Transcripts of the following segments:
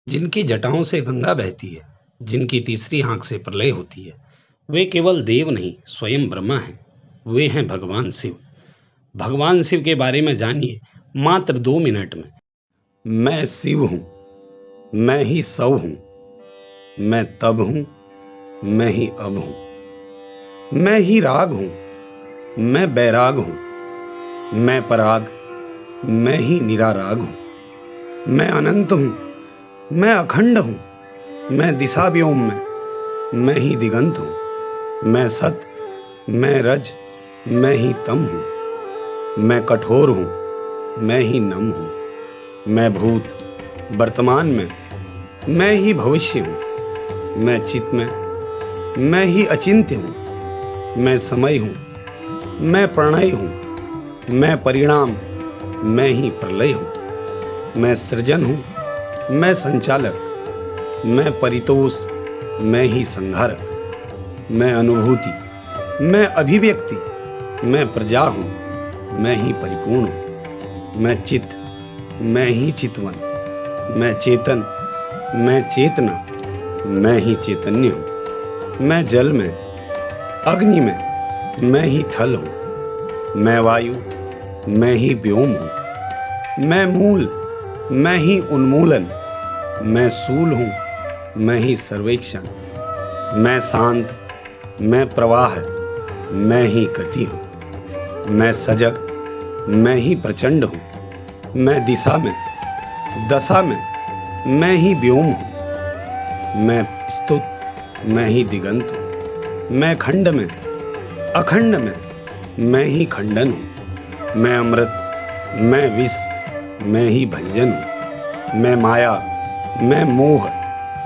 जिनकी जटाओं से गंगा बहती है, जिनकी तीसरी आंख से प्रलय होती है, वे केवल देव नहीं, स्वयं ब्रह्मा हैं। वे हैं भगवान शिव। भगवान शिव के बारे में जानिए मात्र 2 मिनट में। मैं शिव हूँ, मैं ही सब हूँ, मैं तब हूँ, मैं ही अब हूँ। मैं ही राग हूँ, मैं बैराग हूँ, मैं पराग, मैं ही निराराग हूँ। मैं अनंत हूँ, मैं अखंड हूँ, मैं दिशा व्योम में, मैं ही दिगंत हूँ। मैं सत, मैं रज, मैं ही तम हूँ। मैं कठोर हूँ, मैं ही नम हूँ। मैं भूत, वर्तमान में, मैं ही भविष्य हूँ। मैं चित में, मैं ही अचिंत्य हूँ। मैं समय हूँ, मैं प्रणय हूँ। मैं परिणाम, मैं ही प्रलय हूँ। मैं सृजन हूँ, मैं संचालक, मैं परितोष, मैं ही संहारक। मैं अनुभूति, मैं अभिव्यक्ति, मैं प्रजा हूँ, मैं ही परिपूर्ण हूँ। मैं चित, मैं ही चितवन, मैं चेतन, मैं चेतना, मैं ही चैतन्य हूँ। मैं जल में, अग्नि में, मैं ही थल हूँ। मैं वायु, मैं ही व्योम हूँ। मैं मूल, मैं ही उन्मूलन, मैं सूल हूँ, मैं ही सर्वेक्षण। मैं शांत, मैं प्रवाह, मैं ही गति हूँ। मैं सजग, मैं ही प्रचंड हूँ। मैं दिशा में, दशा में, मैं ही व्योम हूँ। मैं स्तुत, मैं ही दिगंत हूँ। मैं खंड में, अखंड में, मैं ही खंडन हूँ। मैं अमृत, मैं विष, मैं ही भंजन हूँ। मैं माया, मैं मोह,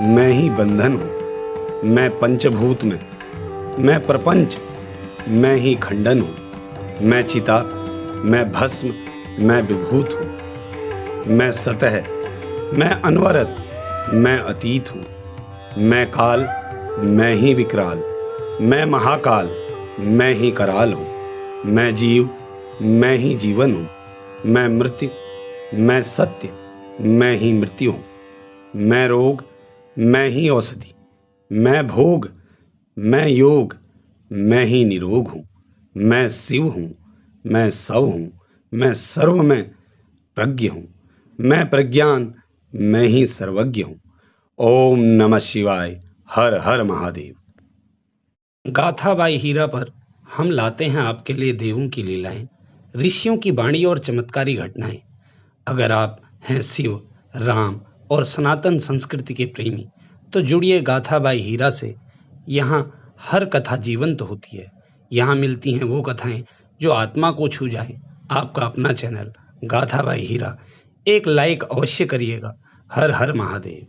मैं ही बंधन हूँ। मैं पंचभूत में, मैं प्रपंच, मैं ही खंडन हूँ। मैं चिता, मैं भस्म, मैं विभूत हूँ। मैं सतह, मैं अनवरत, मैं अतीत हूँ। मैं काल, मैं ही विकराल, मैं महाकाल, मैं ही कराल हूँ। मैं जीव, मैं ही जीवन हूँ। मैं मृत्यु, मैं सत्य, मैं ही मृत्यु हूँ। मैं रोग, मैं ही औषधि, मैं भोग, मैं योग, मैं ही निरोग हूँ। मैं शिव हूँ, मैं सब हूँ, मैं सर्व में प्रज्ञ हूँ। मैं प्रज्ञान, मैं ही सर्वज्ञ हूँ। ओम नमः शिवाय। हर हर महादेव। गाथा बाई हीरा पर हम लाते हैं आपके लिए देवों की लीलाएं, ऋषियों की वाणी और चमत्कारी घटनाएं। अगर आप हैं शिव, राम और सनातन संस्कृति के प्रेमी तो जुड़िए गाथा बाई हीरा से। यहाँ हर कथा जीवंत होती है। यहाँ मिलती हैं वो कथाएं जो आत्मा को छू जाए। आपका अपना चैनल गाथा बाई हीरा। एक लाइक अवश्य करिएगा। हर हर महादेव।